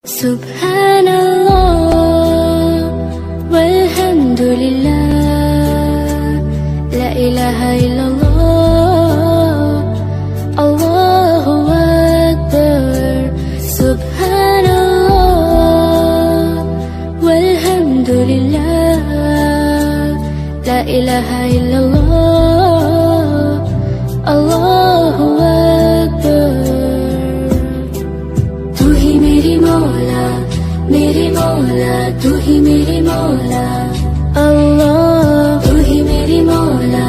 Subhanallah walhamdulillah, la ilaha illallah, Allahu Akbar. Subhanallah walhamdulillah, la ilaha illallah, Allahu Akbar. तू ही मेरी मौला, तू ही मेरी मौला, अल्लाह। तू ही मेरी मौला,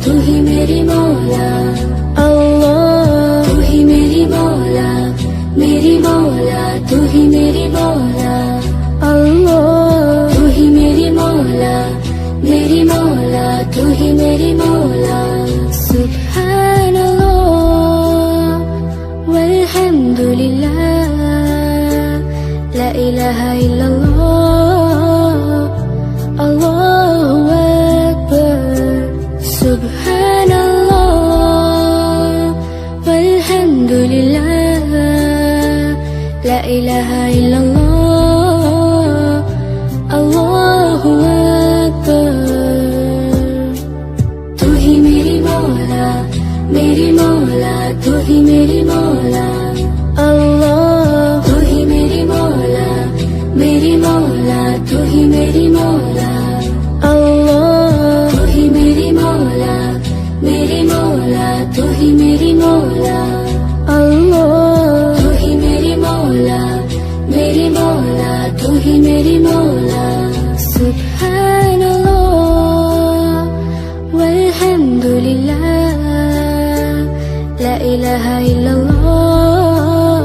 तू ही मेरी मौला, अल्लाह। तू ही मेरी मौला, तू ही मेरी मौला, अल्लाह। तू ही मेरी मौला, तू ही मेरी मौला। सुब्हानल्लाह walhamdulillah, la ilaha illallah, Allahu Akbar. Subhanallah walhamdulillah, la ilaha illallah, Allahu Akbar. तू ही मेरी मौला, तू ही मेरी मौला, अल्लाह। तू ही मेरी मौला, तू ही मेरी मौला, अल्लाह। तू ही मेरी मौला, तू ही मेरी मौला, अल्लाह। तू ही मेरी मौला, तू ही मेरी मौला। सुब्हानल्लाह walhamdulillah, la ilaha illallah,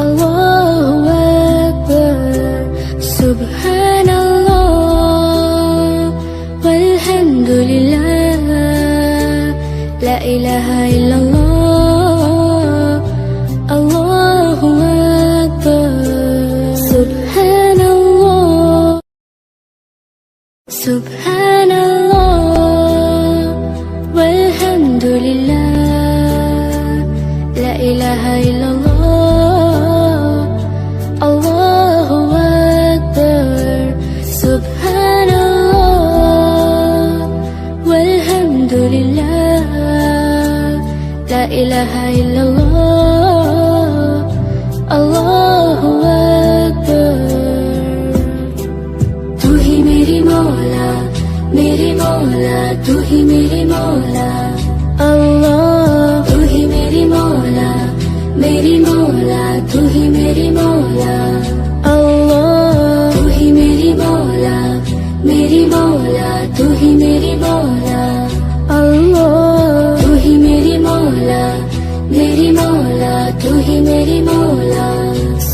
Allahu Akbar. Subhanallah walhamdulillah, la ilaha illallah, Allahu Akbar. Subhanallah, subhanallah walhamdulillah, la ilaha illallah, Allahu Akbar. Subhanallah walhamdulillah, la ilaha illallah, Allahu Akbar. तू ही मेरी मौला, तू ही मेरी मौला, अल्लाह। तू ही मेरी मौला, तू ही मेरी मौला, अल्लाह। तू ही मेरी मौला, तू ही मेरी मौला, अल्लाह। तू ही मेरी मौला, तू ही मेरी मौला।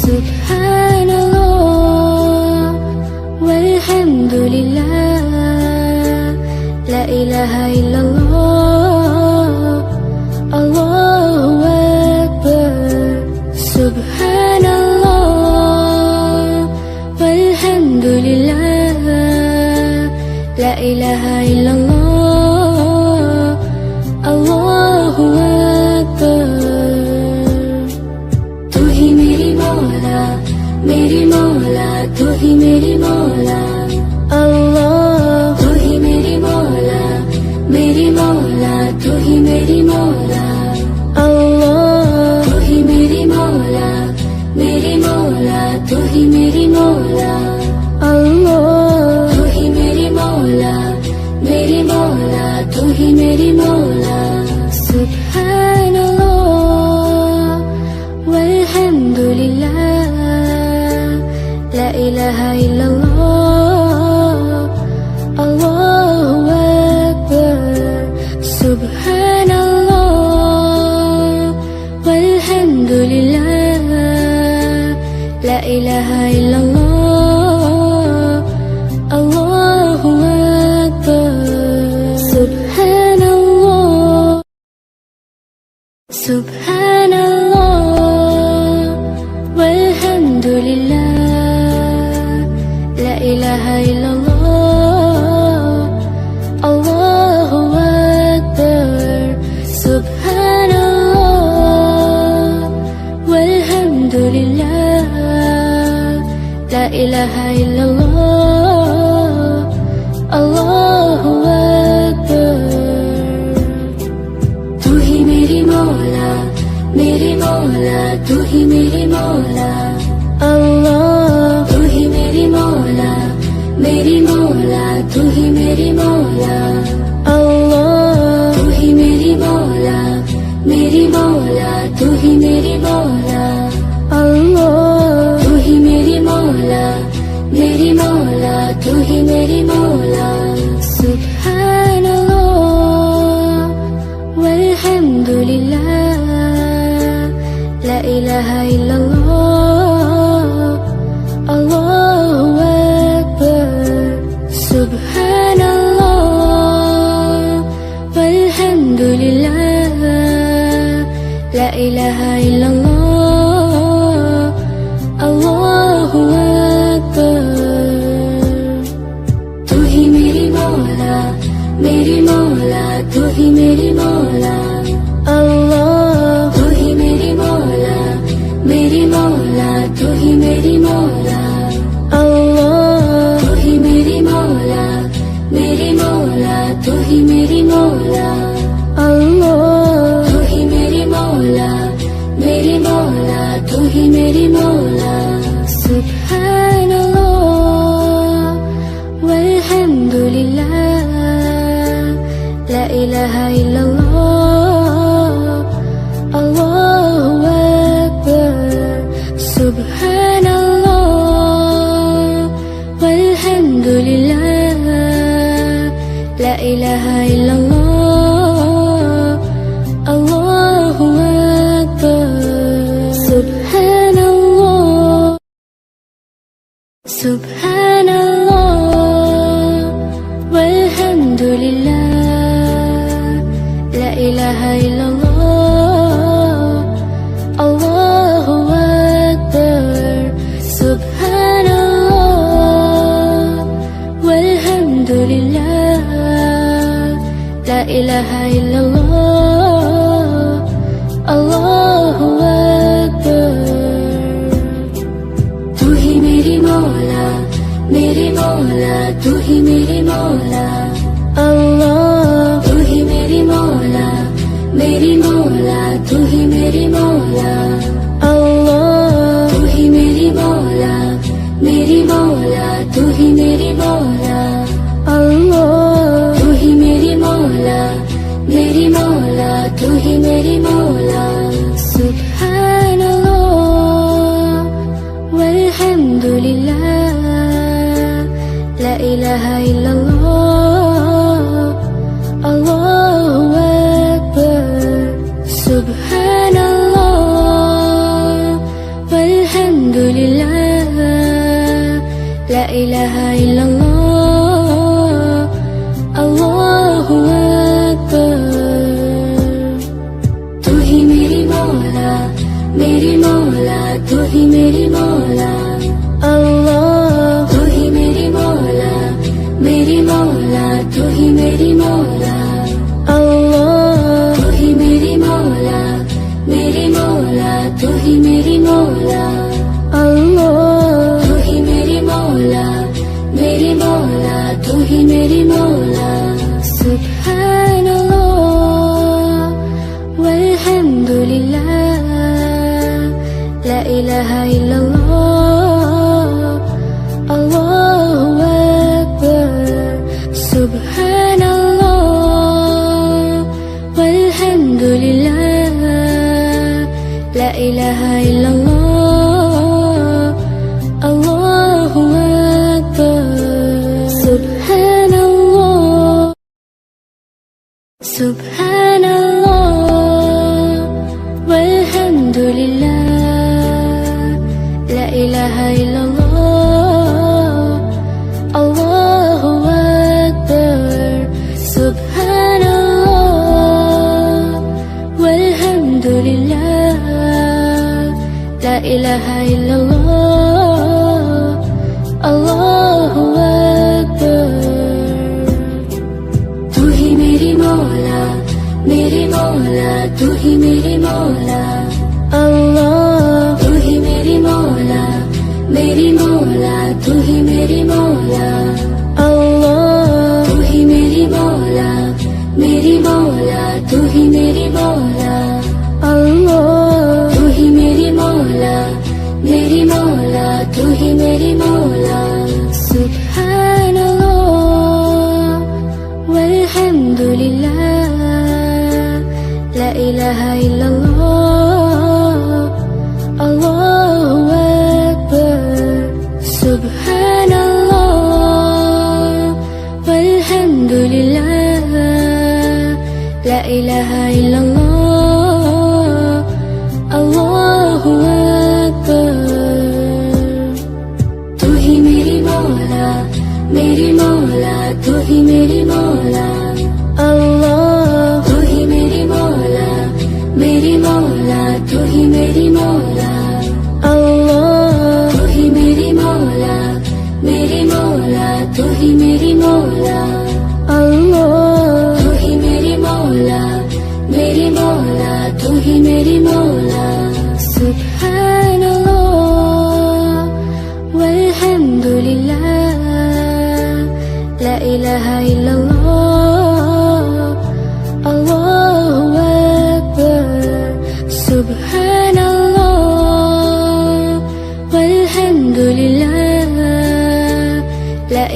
सुब्हानल्लाह walhamdulillah, la ilaha illallah, Allahu Akbar. Subhanallah walhamdulillah, la ilaha illallah, Allahu Akbar. तू ही मेरी मौला, तू ही मेरी मौला, अल्लाह। तू ही मेरी मौला, तू ही मेरी मौला, अल्लाह। तू ही मेरी मौला, तू ही मेरी मौला, अल्लाह। तू ही मेरी मौला, तू ही मेरी मौला। सुब्हानल्लाह walhamdulillah, la ilaha illallah, Allahu Akbar. Subhanallah walhamdulillah, la ilaha illallah, Allahu Akbar. Subhanallah, subhanallah walhamdulillah, la ilaha illallah, Allahu Akbar. Subhanallah walhamdulillah, Walhamdulillah, la ilaha illallah, Allahu Akbar. तू ही मेरी मौला, मेरी मौला, तू ही मेरी मौला, अल्लाह। तू ही मेरी मौला, मेरी मौला, तू ही मेरी मौला, अल्लाह। तू ही मेरी मौला, मेरी मौला, तू ही मेरी मौला, अल्लाह। तू ही मेरी मौला, मेरी मौला, तू ही मेरी मौला। सुब्हानल्लाह वल्हम्दुलिल्लाह, ला इलाहा इल्लल्लाह, अल्लाहु अकबर। सुब्हानल्लाह वल्हम्दुलिल्लाह, ला इलाहा इल्लल्लाह, अल्लाहु अकबर। तू ही मेरी मौला, मेरी मौला, तू ही मेरी मौला, अल्लाह। तू ही मेरी मौला, मेरी मौला, तू ही मेरी मौला, अल्लाह। तू ही मेरी मौला, मेरी मौला, तू ही मेरी मौला, अल्लाह। तू ही मेरी मौला, मेरी मौला, तू ही मेरी मौला। सुब्हानल्लाह वल्हम्दुलिल्लाह, ला इलाहा इल्लल्लाह, अल्लाहु अकबर। सुब्हानल्लाह वल्हम्दुलिल्लाह, ला इलाहा इल्लल्लाह, अल्लाहु अकबर। सुब्हानल्लाह, सुब्हानल्लाह वल्हम्दुलिल्लाह, ला इलाहा इल्लल्लाह, अल्लाहु अकबर। सुब्हानल्लाह वल्हम्दुलिल्लाह, ला इलाहा इल्लल्लाह, अल्लाहु अकबर। तू ही मेरी मौला, मेरी मौला, तू ही मेरी मौला, अल्लाह। तू ही मेरी मौला, मेरी मौला, तू ही मेरी मौला, अल्लाह। तू ही मेरी मौला, मेरी मौला, तू ही मेरी मौला, अल्लाह। तू ही मेरी मौला, मेरी मौला, तू ही मेरी मौला। सुब्हानल्लाह वल्हम्दुलिल्लाह, ला इलाहा इल्लल्लाह, अल्लाहु अकबर। सुब्हानल्लाह वल्हम्दुलिल्लाह, ला इलाहा इल्लल्लाह, अल्लाहु अकबर। तू ही मेरी मौला, मेरी मौला, तू ही मेरी मौला, अल्लाह। तू ही मेरी मौला, मेरी मौला, तू ही मेरी मौला, अल्लाह। तू ही मेरी मौला, मेरी मौला, तू ही मेरी मौला, अल्लाह। तू ही मेरी मौला, मेरी मौला, तू ही मेरी मौला। सुब्हानल्लाह वल्हम्दुलिल्लाह, ला इलाहा इल्लल्लाह, अल्लाहु अकबर। सुब्हानल्लाह वल्हम्दुलिल्लाह, ला इलाहा इल्लल्लाह, अल्लाहु अकबर। सुब्हानल्लाह, सुब्हानल्लाह वल्हम्दुलिल्लाह, ला इलाहा इल्लल्लाह, अल्लाहु अकबर। सुब्हानल्लाह वल्हम्दुलिल्लाह, ला इलाहा इल्लल्लाह, अल्लाहु अकबर। तू ही मेरी मौला, मेरी मौला, तू ही मेरी मौला, अल्लाह। तू ही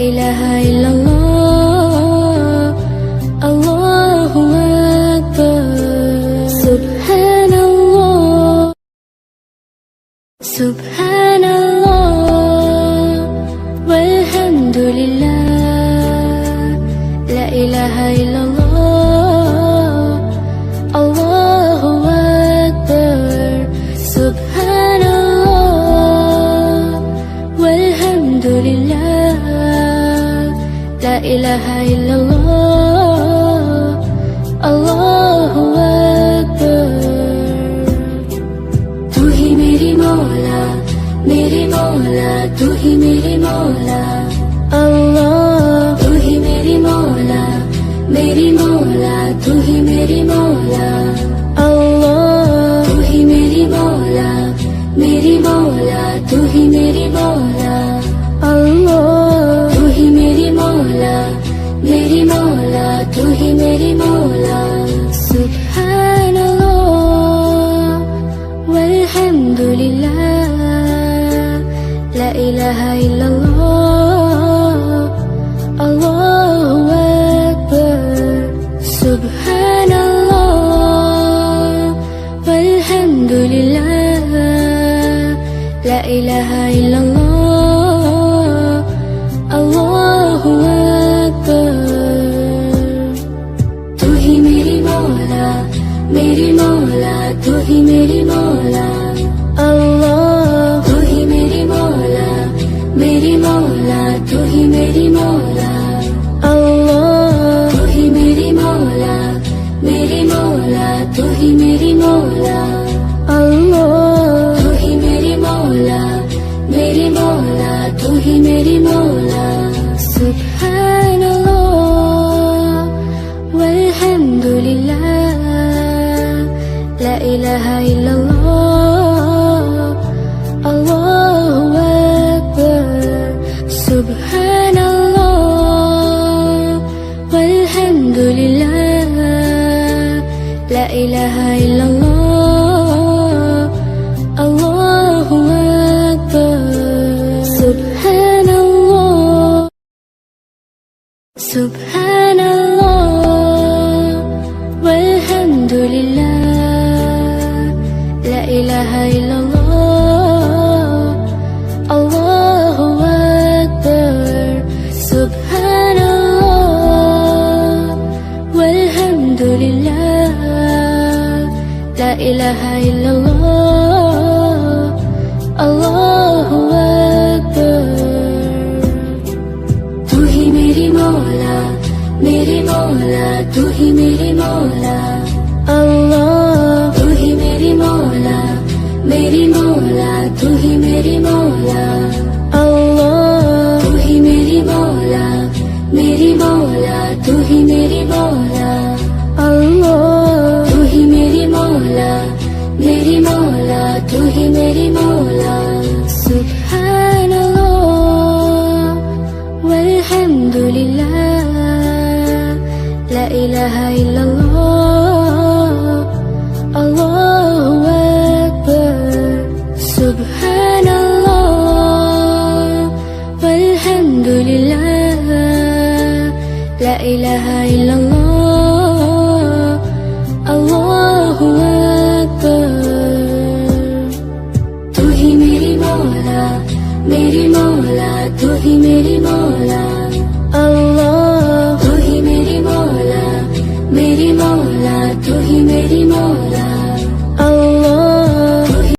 ইলাহা ইল্লাল্লাহ, আল্লাহু আকবার। সুবহানাল্লাহ, সুবহানাল্লাহ, ওয়ালহামদুলিল্লাহ, লা ইলাহা ইল্লাল্লাহ, আল্লাহু আকবার। সুবহানাল্লাহ, ওয়ালহামদুলিল্লাহ, লা ইলাহা ইল্লাল্লাহ, আল্লাহু আকবার। तू ही मेरी मौला, मेरी मौला, तू ही मेरी मौला, अल्लाह। तू ही मेरी मौला, मेरी मौला, तू ही मेरी मौला, अल्लाह। तू ही मेरी मौला, मेरी मौला, तू ही मेरी मौला, अल्लाह। तू ही मेरी मौला, मेरी मौला, तू ही मेरी मौला। सुब्हानल्लाह, वल्हम्दुलिल्लाह, ला इलाहा इल्लल्लाह, अल्लाहु अकबर। सुब्हानल्लाह, वल्हम्दुलिल्लाह, ला इलाहा इल्लल्लाह, अल्लाहु अकबर। तू ही मेरी मौला, मेरी मौला, तू ही मेरी मौला, अल्लाह। तू ही मेरी मौला, मेरी मौला, तू ही मेरी मौला, अल्लाह। तू ही मेरी मौला, मेरी मौला, तू ही मेरी मौला, अल्लाह। तू ही मेरी मौला, मेरी मौला, तू ही मेरी मौला। सुब्हानल्लाह, वल्हम्दुलिल्लाह, ला इलाहा इल्लल्लाह, अल्लाहु अकबर। सुब्हानल्लाह, वल्हम्दुलिल्लाह, ला इलाहा इल्लल्लाह, अल्लाहु अकबर। सुब्हानल्लाह, सुब्हानल्लाह, वल्हम्दुलिल्लाह, ला इलाहा इल्लल्लाह, अल्लाहु अकबर। सुब्हानल्लाह, वल्हम्दुलिल्लाह, ला इलाहा इल्लल्लाह, अल्लाहु अकबर। तू ही मेरी मौला, मेरी मौला, तू ही मेरी मौला, अल्लाह। तू ही मेरी मौला, मेरी मौला, तू ही मेरी मौला, अल्लाह। तू ही मेरी मौला, मेरी मौला, तू ही मेरी मौला, अल्लाह। तू ही मेरी मौला, मेरी मौला, तू ही मेरी मौला। सुब्हानल्लाह, वल्हम्दुलिल्लाह, ला इलाहा इल्लल्लाह, अल्लाहु अकबर। सुब्हानल्लाह, वल्हम्दुलिल्लाह, ला इलाहा इल्लल्लाह, अल्लाहु अकबर। तू ही मेरी मौला, मेरी मौला, तू ही मेरी मौला, अल्लाह। तू ही मेरी मौला, मेरी मौला, तू ही मेरी मौला,